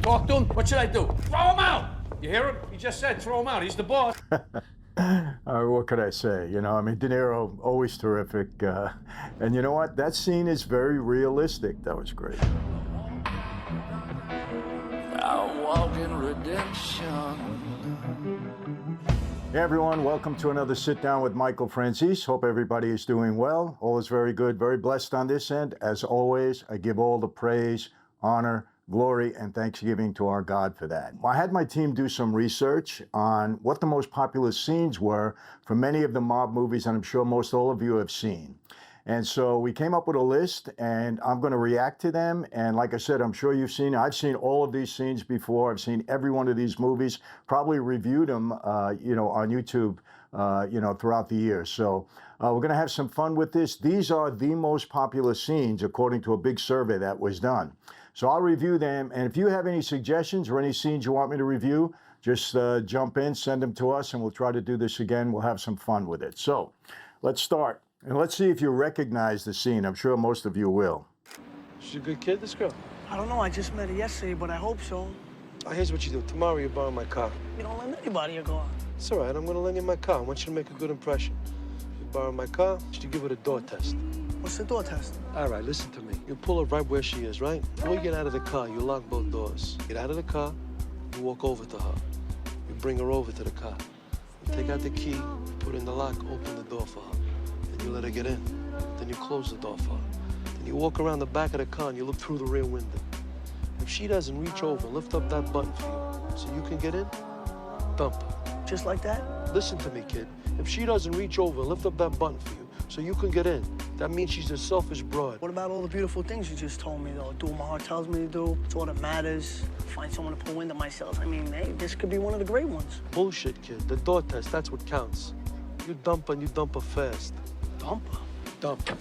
Talk to him? What should I do? Throw him out! You hear him? He just said throw him out. He's the boss. What could I say? You know, I mean, De Niro, always terrific. And you know what? That scene is very realistic. That was great. I walk in redemption. Hey everyone, welcome to another Sit Down with Michael Franzese. Hope everybody is doing well. All is very good, very blessed on this end. As always, I give all the praise, honor, glory, and thanksgiving to our God for that. I had my team do some research on what the most popular scenes were for many of the mob movies, and I'm sure most all of you have seen. And so we came up with a list, and I'm going to react to them. And like I said, I'm sure you've seen, I've seen all of these scenes before. I've seen every one of these movies, probably reviewed them, on YouTube, throughout the years. So we're going to have some fun with this. These are the most popular scenes, according to a big survey that was done. So I'll review them. And if you have any suggestions or any scenes you want me to review, just jump in, send them to us, and we'll try to do this again. We'll have some fun with it. So let's start. And let's see if you recognize the scene. I'm sure most of you will. She's a good kid, this girl. I don't know. I just met her yesterday, but I hope so. Oh, here's what you do. Tomorrow you borrow my car. You don't lend anybody a car. It's all right. I'm going to lend you my car. I want you to make a good impression. You borrow my car, you give her the door test. What's the door test? All right, listen to me. You pull her right where she is, right? Before you get out of the car, you lock both doors. Get out of the car, you walk over to her. You bring her over to the car. You take out the key, you put in the lock, open the door for her. Then you let her get in. Then you close the door for her. Then you walk around the back of the car and you look through the rear window. If she doesn't reach over and lift up that button for you so you can get in, dump her. Just like that? Listen to me, kid. If she doesn't reach over and lift up that button for you so you can get in, that means she's a selfish broad. What about all the beautiful things you just told me, though? Do what my heart tells me to do. It's all that matters. Find someone to pull into myself. I mean, hey, this could be one of the great ones. Bullshit, kid. The door test, that's what counts. You dump her and you dump her fast. Dump her? Dump her.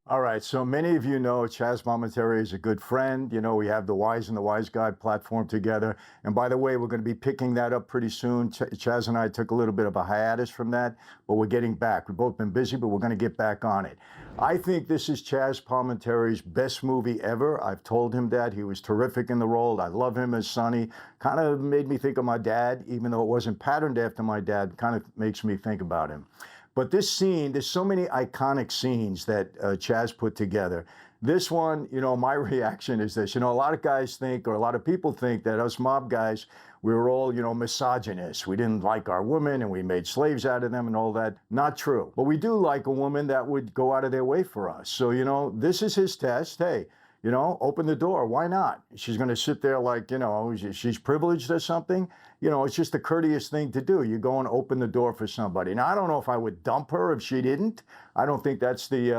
All right, so many of you know Chaz Palminteri is a good friend. You know, we have the Wise and the Wise Guy platform together. And by the way, we're going to be picking that up pretty soon. Chaz and I took a little bit of a hiatus from that, but we're getting back. We've both been busy, but we're going to get back on it. I think this is Chaz Palminteri's best movie ever. I've told him that. He was terrific in the role. I love him as Sonny. Kind of made me think of my dad, even though it wasn't patterned after my dad. Kind of makes me think about him. But this scene, there's so many iconic scenes that Chaz put together. This one, you know, my reaction is this. You know, a lot of guys think, or a lot of people think that us mob guys, we were all, you know, misogynists. We didn't like our women and we made slaves out of them and all that. Not true. But we do like a woman that would go out of their way for us. So, you know, this is his test. Hey, you know, open the door. Why not? She's going to sit there like, you know, she's privileged or something. You know, it's just a courteous thing to do. You go and open the door for somebody. Now, I don't know if I would dump her if she didn't. I don't think that's the,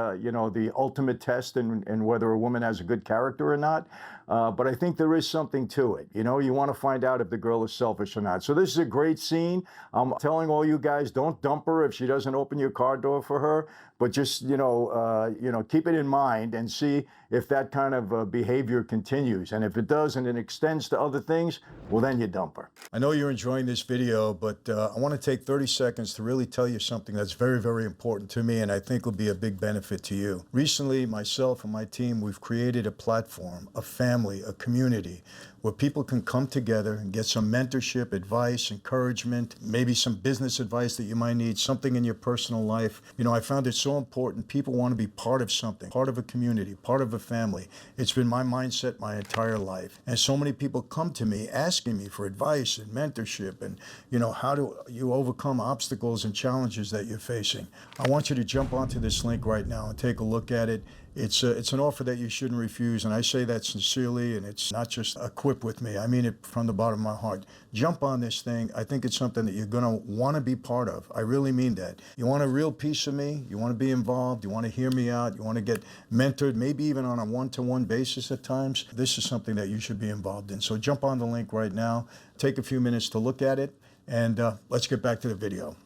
the ultimate test in whether a woman has a good character or not. But I think there is something to it. You know, you want to find out if the girl is selfish or not. So this is a great scene. I'm telling all you guys, don't dump her if she doesn't open your car door for her. But just, keep it in mind and see if that kind of behavior continues. And if it does and it extends to other things, well, then you dump her. I know you're enjoying this video, but I want to take 30 seconds to really tell you something that's very, very important to me and I think will be a big benefit to you. Recently, myself and my team, we've created a platform, a family, a community where people can come together and get some mentorship, advice, encouragement, maybe some business advice that you might need, something in your personal life. You know, I found it so important. People want to be part of something, part of a community, part of a family. It's been my mindset my entire life. And so many people come to me asking me for advice and mentorship and, you know, how do you overcome obstacles and challenges that you're facing. I want you to jump onto this link right now and take a look at it. It's an offer that you shouldn't refuse, and I say that sincerely, and it's not just a quip with me. I mean it from the bottom of my heart. Jump on this thing. I think it's something that you're going to want to be part of. I really mean that. You want a real piece of me? You want to be involved? You want to hear me out? You want to get mentored, maybe even on a one-to-one basis at times? This is something that you should be involved in. So jump on the link right now. Take a few minutes to look at it, and let's get back to the video.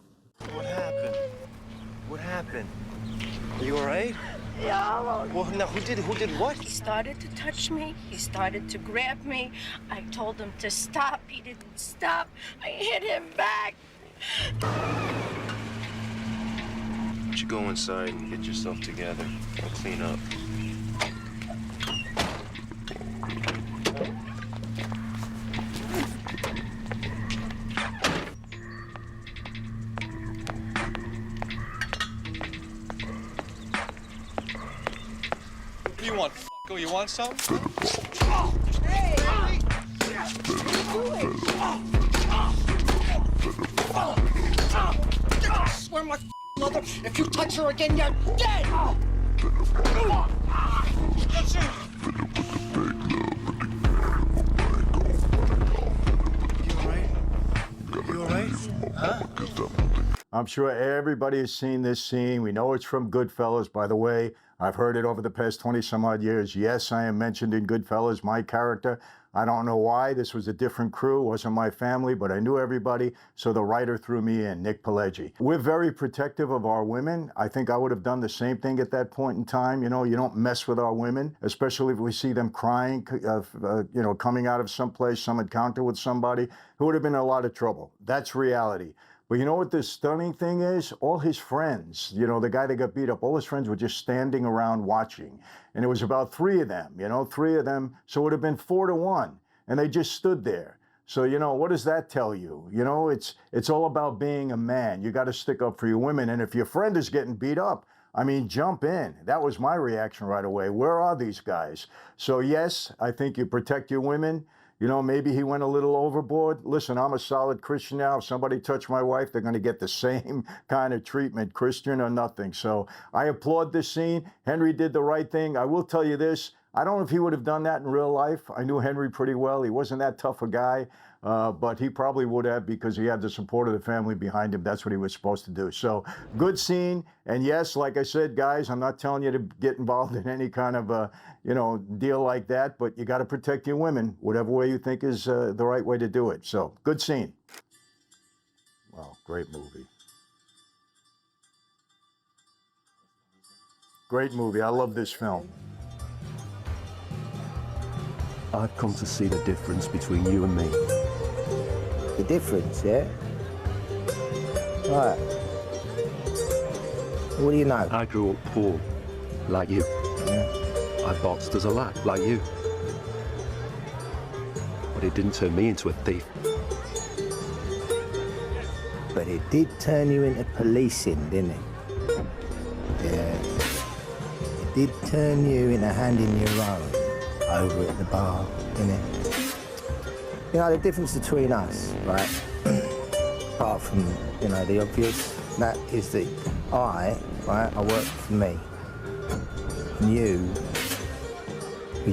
What happened? What happened? Are you all right? Yeah. Well, now, who did what? He started to touch me. He started to grab me. I told him to stop. He didn't stop. I hit him back. Why don't you go inside and get yourself together and clean up? you want some? Hey! I swear my mother, if you touch her again, you're dead! That's it! You alright? Huh? I'm sure everybody has seen this scene. We know it's from Goodfellas, by the way. I've heard it over the past 20 some odd years. Yes, I am mentioned in Goodfellas, my character. I don't know why. This was a different crew. It wasn't my family, but I knew everybody. So the writer threw me in, Nick Pileggi. We're very protective of our women. I think I would have done the same thing at that point in time. You know, you don't mess with our women, especially if we see them crying, you know, coming out of someplace, some encounter with somebody who would have been in a lot of trouble. That's reality. But you know what the stunning thing is? All his friends, you know, the guy that got beat up, all his friends were just standing around watching. And it was about 3 of them, you know, 3 of them. So it would have been 4-1. And they just stood there. So, you know, what does that tell you? You know, it's all about being a man. You got to stick up for your women. And if your friend is getting beat up, I mean, jump in. That was my reaction right away. Where are these guys? So, yes, I think you protect your women. You know, maybe he went a little overboard. Listen, I'm a solid Christian now. If somebody touched my wife, they're going to get the same kind of treatment, Christian or nothing. So I applaud this scene. Henry did the right thing. I will tell you this. I don't know if he would have done that in real life. I knew Henry pretty well. He wasn't that tough a guy, but he probably would have because he had the support of the family behind him. That's what he was supposed to do. So good scene. And yes, like I said, guys, I'm not telling you to get involved in any kind of, you know, deal like that, but you got to protect your women, whatever way you think is the right way to do it. So good scene. Well, great movie. Great movie. I love this film. I've come to see the difference between you and me. The difference, yeah? Right. What do you know? I grew up poor, like you. Yeah. I boxed as a lad, like you. But it didn't turn me into a thief. But it did turn you into policing, didn't it? Yeah. It did turn you into handing your own over at the bar, innit? You know, the difference between us, right, apart from, you know, the obvious, that is that I work for me. And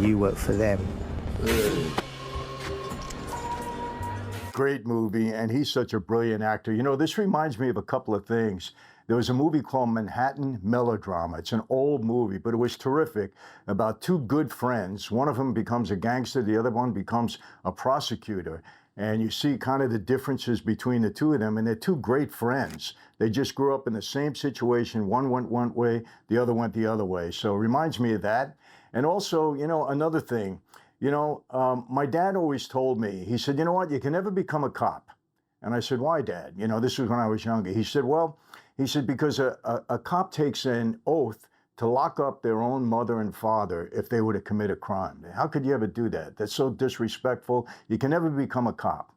you work for them. Great movie, and he's such a brilliant actor. You know, this reminds me of a couple of things. There was a movie called Manhattan Melodrama. It's an old movie, but it was terrific, about 2 good friends. One of them becomes a gangster, the other one becomes a prosecutor. And you see kind of the differences between the 2 of them, and they're 2 great friends. They just grew up in the same situation. One went one way, the other went the other way. So it reminds me of that. And also, you know, another thing, you know, my dad always told me, he said, you know what, you can never become a cop. And I said, why, Dad? You know, this was when I was younger. He said, well, because a cop takes an oath to lock up their own mother and father if they were to commit a crime. How could you ever do that? That's so disrespectful. You can never become a cop.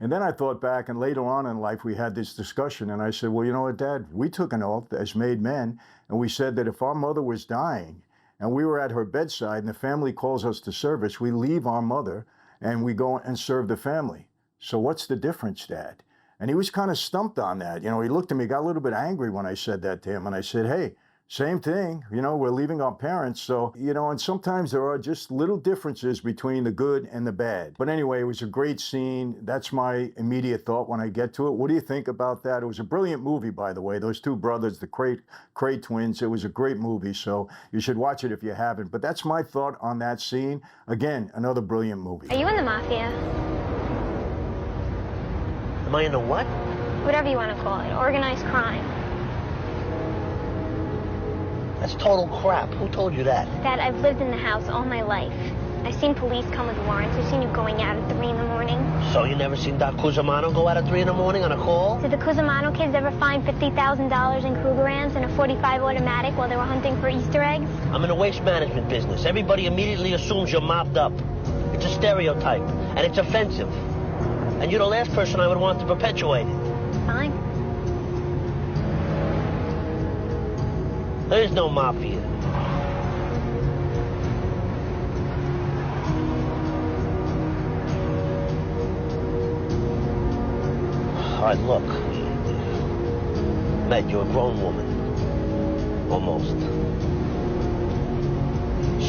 And then I thought back, and later on in life, we had this discussion, and I said, well, you know what, Dad? We took an oath as made men, and we said that if our mother was dying and we were at her bedside and the family calls us to service, we leave our mother and we go and serve the family. So what's the difference, Dad? And he was kind of stumped on that. You know, he looked at me, got a little bit angry when I said that to him. And I said, hey, same thing. You know, we're leaving our parents. So, you know, and sometimes there are just little differences between the good and the bad. But anyway, it was a great scene. That's my immediate thought when I get to it. What do you think about that? It was a brilliant movie, by the way. Those 2 brothers, the Cray twins, it was a great movie. So you should watch it if you haven't. But that's my thought on that scene. Again, another brilliant movie. Are you in the Mafia? Am I in the what? Whatever you want to call it. Organized crime. That's total crap. Who told you that? Dad, I've lived in the house all my life. I've seen police come with warrants. I've seen you going out at 3 in the morning. So you never seen Doc Cusimano go out at 3 in the morning on a call? Did the Cusimano kids ever find $50,000 in Krugerrands and a .45 automatic while they were hunting for Easter eggs? I'm in the waste management business. Everybody immediately assumes you're mobbed up. It's a stereotype, and it's offensive. And you're the last person I would want to perpetuate it. Fine. There is no mafia. hard look. Meg, you're a grown woman. Almost.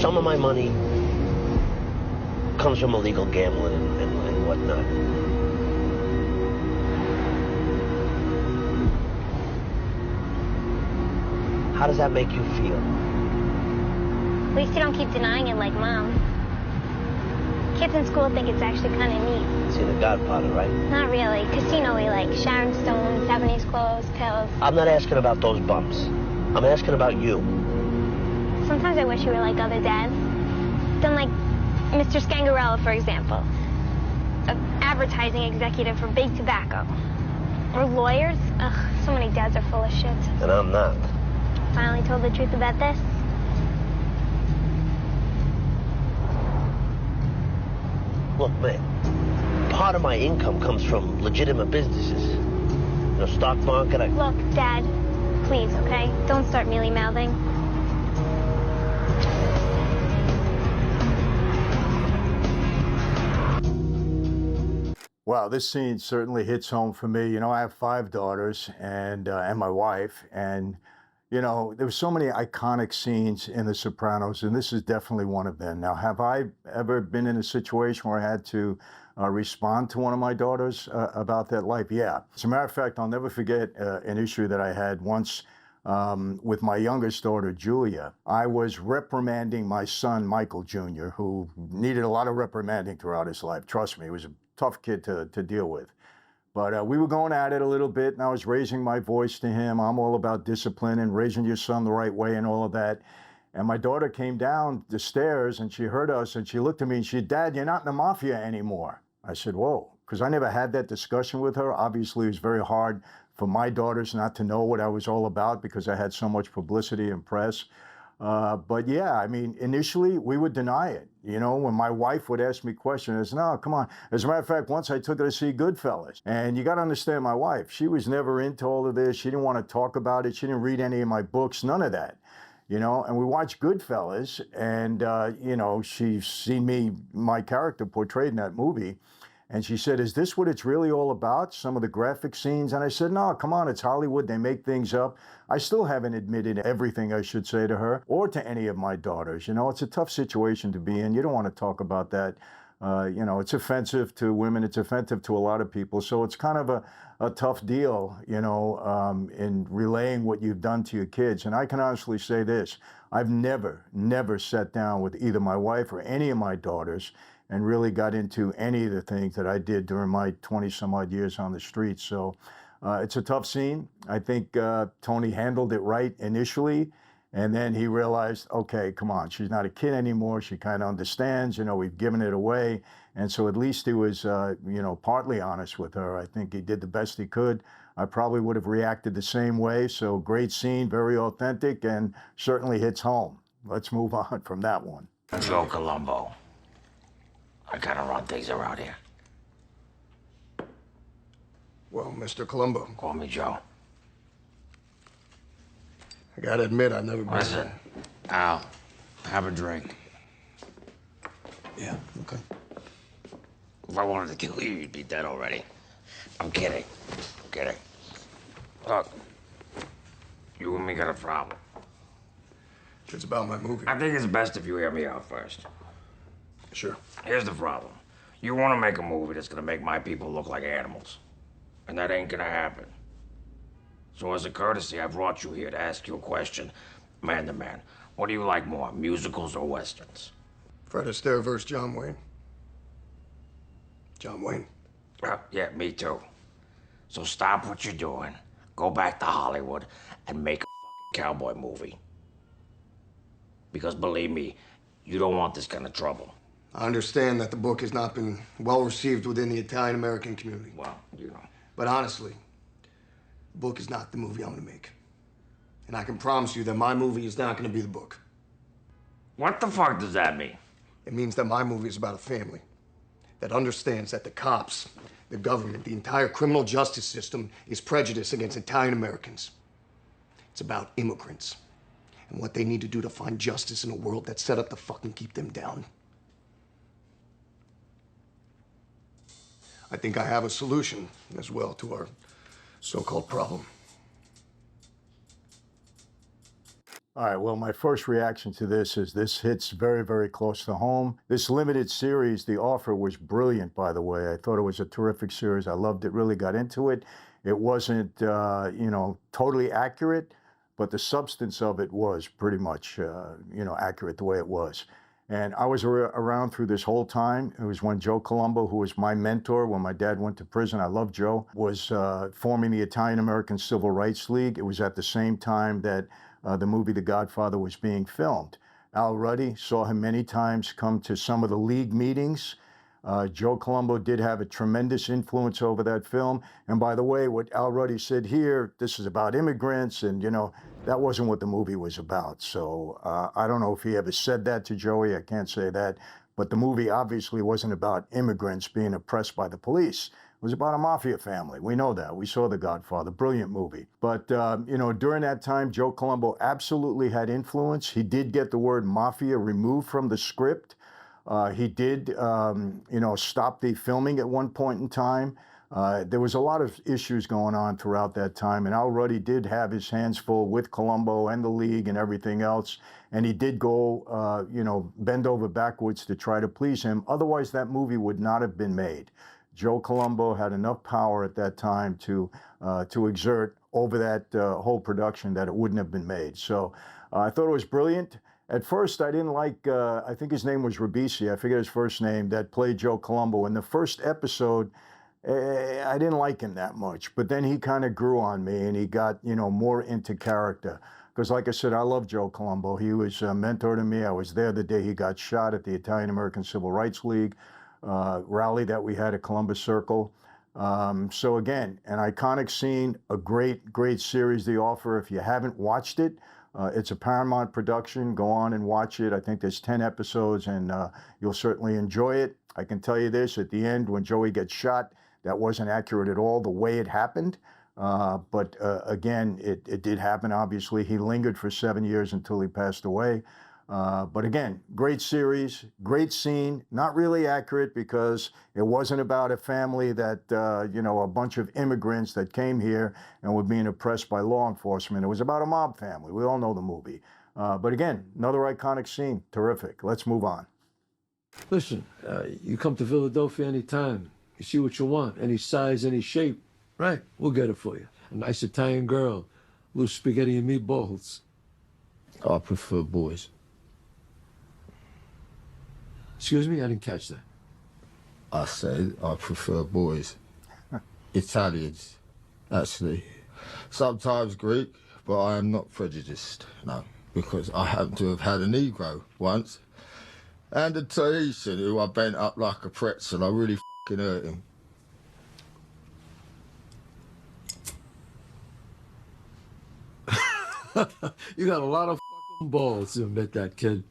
Some of my money comes from illegal gambling and whatnot. How does that make you feel? At least you don't keep denying it like Mom. Kids in school think it's actually kind of neat. See The Godfather, right? Not really. Casino-y, like Sharon Stone, 70s clothes, pills. I'm not asking about those bumps. I'm asking about you. Sometimes I wish you were like other dads. Done like Mr. Scangarella, for example. An advertising executive for big tobacco. Or lawyers. Ugh, so many dads are full of shit. And I'm not. Finally told the truth about this? Look, man, part of my income comes from legitimate businesses. You know, stock market, Look, Dad, please, okay? Don't start mealy-mouthing. Wow, this scene certainly hits home for me. You know, I have 5 daughters and my wife, and you know, there were so many iconic scenes in The Sopranos, and this is definitely one of them. Now, have I ever been in a situation where I had to respond to one of my daughters about that life? Yeah. As a matter of fact, I'll never forget an issue that I had once with my youngest daughter, Julia. I was reprimanding my son, Michael Jr., who needed a lot of reprimanding throughout his life. Trust me, he was a tough kid to deal with. But we were going at it a little bit, and I was raising my voice to him. I'm all about discipline and raising your son the right way and all of that. And my daughter came down the stairs, and she heard us, and she looked at me, and she said, "Dad, you're not in the Mafia anymore." I said, "Whoa," because I never had that discussion with her. Obviously, it was very hard for my daughters not to know what I was all about because I had so much publicity and press. But yeah, I mean, initially we would deny it. You know, when my wife would ask me questions, I said, "No, come on." As a matter of fact, once I took her to see Goodfellas. And you got to understand my wife. She was never into all of this. She didn't want to talk about it. She didn't read any of my books, none of that. You know, and we watched Goodfellas, and, you know, she's seen me, my character portrayed in that movie. And she said, "Is this what it's really all about? Some of the graphic scenes?" And I said, "No, come on, it's Hollywood. They make things up." I still haven't admitted everything I should say to her or to any of my daughters. You know, it's a tough situation to be in. You don't want to talk about that. You know, it's offensive to women. It's offensive to a lot of people. So it's kind of a tough deal, you know, in relaying what you've done to your kids. And I can honestly say this. I've never sat down with either my wife or any of my daughters and really got into any of the things that I did during my 20-some-odd years on the streets. So it's a tough scene. I think Tony handled it right initially, and then he realized, okay, come on, she's not a kid anymore. She kind of understands, you know, we've given it away. And so at least he was, you know, partly honest with her. I think he did the best he could. I probably would have reacted the same way. So great scene, very authentic, and certainly hits home. Let's move on from that one. Joe Colombo. I kind of run things around here. Well, Mr. Colombo. Call me Joe. I gotta admit, I've never been... Listen, Al, have a drink. Yeah, okay. If I wanted to kill you, you'd be dead already. I'm kidding. I'm kidding. Look, you and me got a problem. It's about my movie. I think it's best if you hear me out first. Sure. Here's the problem. You want to make a movie that's going to make my people look like animals. And that ain't going to happen. So as a courtesy, I brought you here to ask you a question, man to man. What do you like more, musicals or westerns? Fred Astaire versus John Wayne. John Wayne. Yeah, me too. So stop what you're doing, go back to Hollywood, and make a cowboy movie. Because believe me, you don't want this kind of trouble. I understand that the book has not been well received within the Italian-American community. Well, you know. But honestly, the book is not the movie I'm gonna make. And I can promise you that my movie is not gonna be the book. What the fuck does that mean? It means that my movie is about a family that understands that the cops, the government, the entire criminal justice system is prejudiced against Italian-Americans. It's about immigrants and what they need to do to find justice in a world that's set up to fucking keep them down. I think I have a solution as well to our so-called problem. All right, well, my first reaction to this is this hits very, very close to home. This limited series, The Offer, was brilliant, by the way. I thought it was a terrific series. I loved it, really got into it. It wasn't, totally accurate, but the substance of it was pretty much, accurate the way it was. And I was around through this whole time. It was when Joe Colombo, who was my mentor when my dad went to prison, I love Joe, was forming the Italian-American Civil Rights League. It was at the same time that the movie The Godfather was being filmed. Al Ruddy, saw him many times come to some of the league meetings. Joe Colombo did have a tremendous influence over that film. And by the way, what Al Ruddy said here, this is about immigrants, and that wasn't what the movie was about. So I don't know if he ever said that to Joey, I can't say that. But the movie obviously wasn't about immigrants being oppressed by the police. It was about a mafia family. We know that. We saw The Godfather, brilliant movie. But, during that time, Joe Colombo absolutely had influence. He did get the word mafia removed from the script. He did, stop the filming at one point in time. There was a lot of issues going on throughout that time, and Al Ruddy did have his hands full with Colombo and the league and everything else, and he did go, bend over backwards to try to please him. Otherwise, that movie would not have been made. Joe Colombo had enough power at that time to exert over that whole production that it wouldn't have been made. So I thought it was brilliant. At first, I didn't like, I think his name was Ribisi, I forget his first name, that played Joe Colombo. In the first episode, I didn't like him that much, but then he kind of grew on me and he got, more into character. Because like I said, I love Joe Colombo. He was a mentor to me. I was there the day he got shot at the Italian-American Civil Rights League rally that we had at Columbus Circle. So again, an iconic scene, a great, great series, The Offer. If you haven't watched it, it's a Paramount production. Go on and watch it. I think there's 10 episodes and you'll certainly enjoy it. I can tell you this, at the end when Joey gets shot, that wasn't accurate at all the way it happened. But again, it did happen, obviously. He lingered for 7 years until he passed away. But again, great series, great scene, not really accurate because it wasn't about a family that, a bunch of immigrants that came here and were being oppressed by law enforcement. It was about a mob family. We all know the movie. But again, another iconic scene. Terrific. Let's move on. Listen, you come to Philadelphia anytime. You see what you want, any size, any shape, right? We'll get it for you. A nice Italian girl, loose spaghetti and meatballs. I prefer boys. Excuse me, I didn't catch that. I said I prefer boys. Italians, actually. Sometimes Greek, but I am not prejudiced, no. Because I happen to have had a Negro once. And a Tahitian who I bent up like a pretzel. I really f***ing hurt him. You got a lot of f***ing balls to admit that, kid.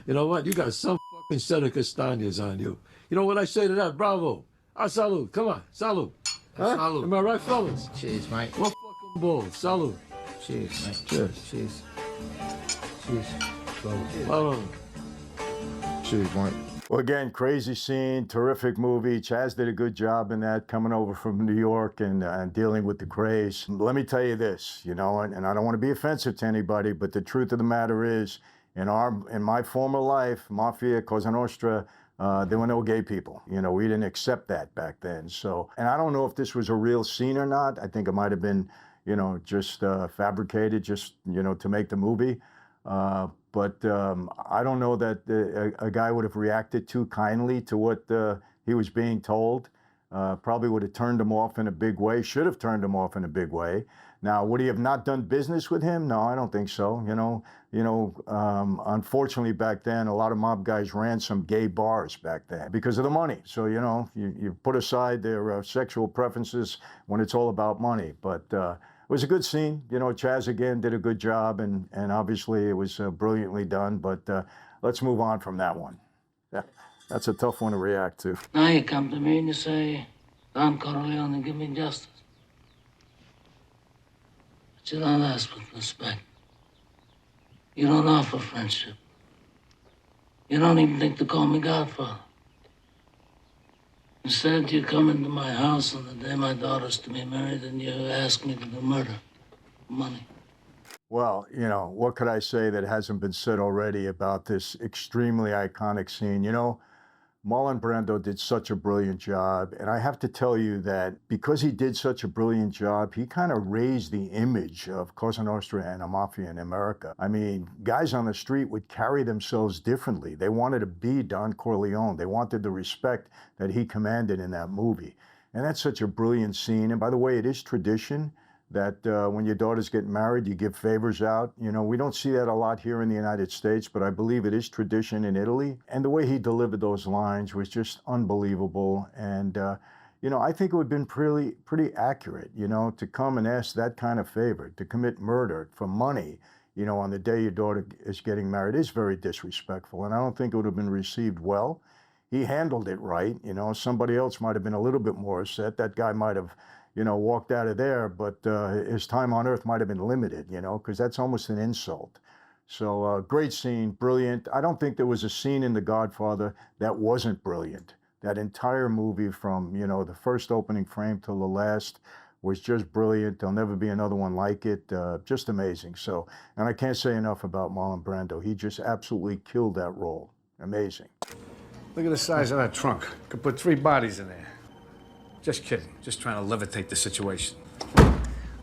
You know what? You got some f***ing set of castañas on you. You know what I say to that? Bravo. Ah, salute. Come on. Salute. Huh? Salute. Am I right, fellas? Cheers, mate. What f***ing balls? Salute. Cheers, mate. Cheers. Cheers. Cheers. Hold on. Cheers, mate. Well, again, crazy scene, terrific movie. Chaz did a good job in that, coming over from New York and dealing with the craze. Let me tell you this, and I don't want to be offensive to anybody, but the truth of the matter is, in my former life, Mafia, Cosa Nostra, there were no gay people. We didn't accept that back then. So, and I don't know if this was a real scene or not. I think it might have been, just fabricated just, to make the movie. But I don't know that a guy would have reacted too kindly to what he was being told. Probably would have turned him off in a big way, should have turned him off in a big way. Now, would he have not done business with him? No, I don't think so. Unfortunately back then, a lot of mob guys ran some gay bars back then because of the money. So, you put aside their sexual preferences when it's all about money. But it was a good scene. Chaz again did a good job, and obviously it was brilliantly done. But let's move on from that one. Yeah, that's a tough one to react to. Now you come to me and you say, Don Corleone, give me justice. But you don't ask with respect. You don't offer friendship. You don't even think to call me Godfather. Instead, you come into my house on the day my daughter's to be married and you ask me to do murder. Money. Well, you know, what could I say that hasn't been said already about this extremely iconic scene? You know, Marlon Brando did such a brilliant job. And I have to tell you that because he did such a brilliant job, he kind of raised the image of Cosa Nostra and a Mafia in America. I mean, guys on the street would carry themselves differently. They wanted to be Don Corleone. They wanted the respect that he commanded in that movie. And that's such a brilliant scene. And by the way, it is tradition that when your daughters get married, you give favors out. You know, we don't see that a lot here in the United States, but I believe it is tradition in Italy. And the way he delivered those lines was just unbelievable. And, you know, I think it would have been pretty accurate, you know, to come and ask that kind of favor, to commit murder for money, you know, on the day your daughter is getting married is very disrespectful. And I don't think it would have been received well. He handled it right. You know, somebody else might have been a little bit more upset. That guy might have, you know, walked out of there, but his time on earth might have been limited, you know, because that's almost an insult. So great scene, brilliant. I don't think there was a scene in The Godfather that wasn't brilliant. That entire movie from, you know, the first opening frame till the last was just brilliant. There'll never be another one like it. Just amazing. So, and I can't say enough about Marlon Brando. He just absolutely killed that role. Amazing. Look at the size of that trunk. Could put 3 bodies in there. Just kidding. Just trying to levitate the situation.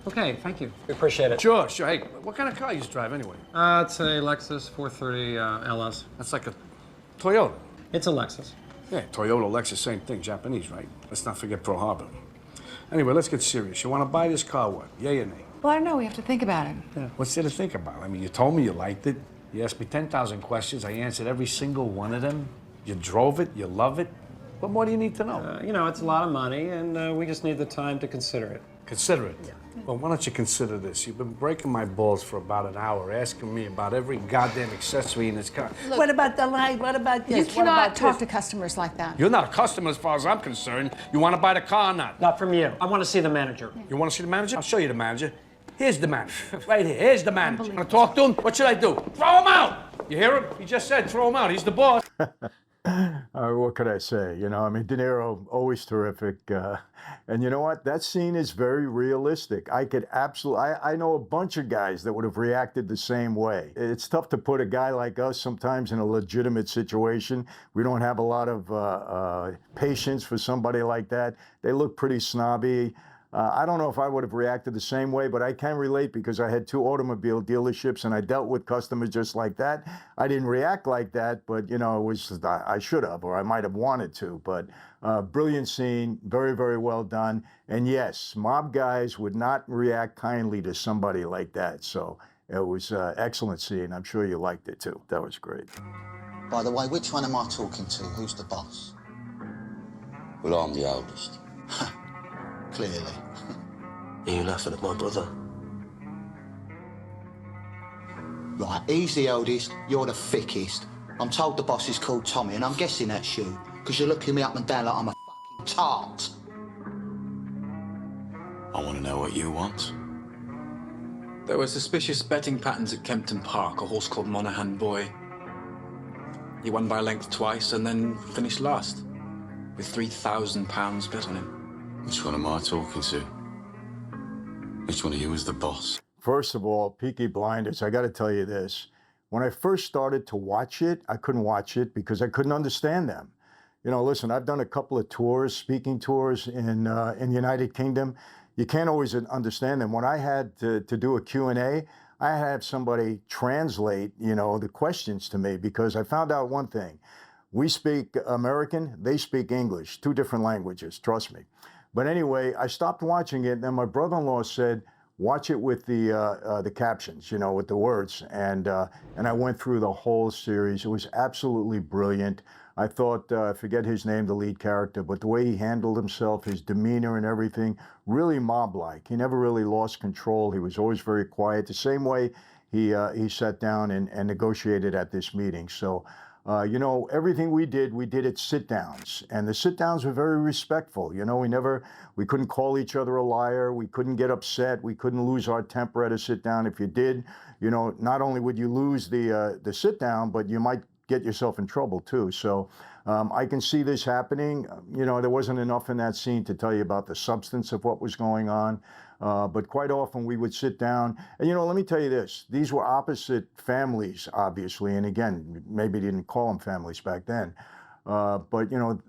Okay, thank you. We appreciate it. Sure, sure. Hey, what kind of car you drive anyway? It's a Lexus 430 LS. That's like a Toyota. It's a Lexus. Yeah, Toyota, Lexus, same thing. Japanese, right? Let's not forget Pearl Harbor. Anyway, let's get serious. You want to buy this car, what? Yay or nay? Well, I don't know. We have to think about it. Yeah. What's there to think about? I mean, you told me you liked it. You asked me 10,000 questions. I answered every single one of them. You drove it. You love it. What more do you need to know? You know, it's a lot of money, and we just need the time to consider it. Consider it? Yeah. Well, why don't you consider this? You've been breaking my balls for about an hour, asking me about every goddamn accessory in this car. Look, what about the light? What about this? You What cannot about talk this? to customers like that. You're not a customer as far as I'm concerned. You want to buy the car or not? Not from you. I want to see the manager. You want to see the manager? I'll show you the manager. Here's the manager. Right here. Here's the manager. Want to talk to him? What should I do? Throw him out! You hear him? He just said throw him out. He's the boss. What could I say? You know, I mean, De Niro, always terrific. And you know what? That scene is very realistic. I could absolutely, I know a bunch of guys that would have reacted the same way. It's tough to put a guy like us sometimes in a legitimate situation. We don't have a lot of patience for somebody like that. They look pretty snobby. I don't know if I would have reacted the same way, but I can relate because I had 2 automobile dealerships and I dealt with customers just like that. I didn't react like that, but you know, it was, I should have, or I might have wanted to, but brilliant scene, very, very well done. And yes, mob guys would not react kindly to somebody like that. So it was excellent scene. I'm sure you liked it too. That was great. By the way, which one am I talking to? Who's the boss? Well, I'm the oldest. Clearly. Are you laughing at my brother? Right, he's the oldest, you're the thickest. I'm told the boss is called Tommy, and I'm guessing that's you, because you're looking me up and down like I'm a f***ing tart. I want to know what you want. There were suspicious betting patterns at Kempton Park, a horse called Monaghan Boy. He won by a length twice and then finished last, with £3,000 bet on him. Which one am I talking to? Which one of you is the boss? First of all, Peaky Blinders, I got to tell you this. When I first started to watch it, I couldn't watch it because I couldn't understand them. You know, listen, I've done a couple of tours, speaking tours in the United Kingdom. You can't always understand them. When I had to do a Q&A, I had to have somebody translate, you know, the questions to me because I found out one thing. We speak American, they speak English, 2 different languages, trust me. But anyway, I stopped watching it, and then my brother-in-law said, watch it with the captions, you know, with the words. And I went through the whole series. It was absolutely brilliant. I thought, I forget his name, the lead character, but the way he handled himself, his demeanor and everything, really mob-like. He never really lost control. He was always very quiet. The same way he sat down and negotiated at this meeting. So, you know, everything we did at sit-downs, and the sit-downs were very respectful. You know, we couldn't call each other a liar. We couldn't get upset. We couldn't lose our temper at a sit-down. If you did, you know, not only would you lose the sit-down, but you might get yourself in trouble too. So I can see this happening. You know, there wasn't enough in that scene to tell you about the substance of what was going on. But quite often we would sit down, and you know, let me tell you this, these were opposite families, obviously, and again, maybe they didn't call them families back then, but you know,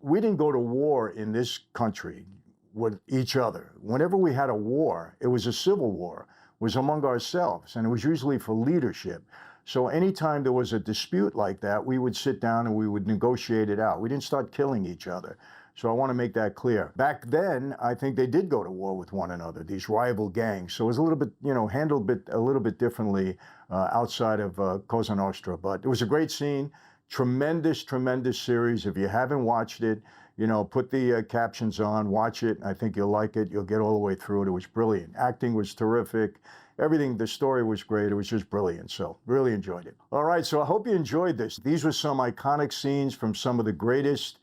we didn't go to war in this country with each other. Whenever we had a war, it was a civil war, it was among ourselves, and it was usually for leadership. So anytime there was a dispute like that, we would sit down and we would negotiate it out. We didn't start killing each other. So I want to make that clear. Back then, I think they did go to war with one another, these rival gangs. So it was a little bit, you know, handled a little bit differently outside of Cosa Nostra. But it was a great scene. Tremendous, tremendous series. If you haven't watched it, you know, put the captions on, watch it. I think you'll like it. You'll get all the way through it. It was brilliant. Acting was terrific. Everything, the story was great. It was just brilliant. So really enjoyed it. All right, so I hope you enjoyed this. These were some iconic scenes from some of the greatest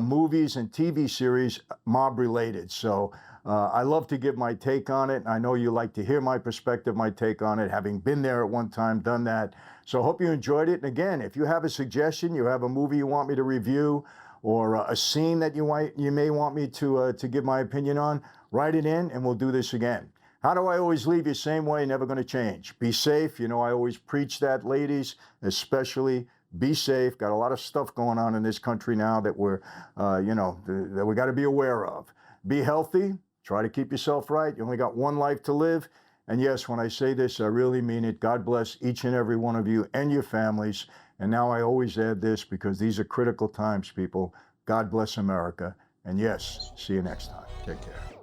movies and TV series mob related. So I love to give my take on it. I know you like to hear my perspective, my take on it, having been there at one time, done that. So I hope you enjoyed it. And again, if you have a suggestion, you have a movie you want me to review, or a scene that you may want me to give my opinion on, write it in and we'll do this again. How do I always leave you? Same way, never going to change. Be safe. You know, I always preach that, ladies, especially. Be safe. Got a lot of stuff going on in this country now that we're, you know, that we got to be aware of. Be healthy. Try to keep yourself right. You only got one life to live. And yes, when I say this, I really mean it. God bless each and every one of you and your families. And now I always add this because these are critical times, people. God bless America. And yes, see you next time. Take care.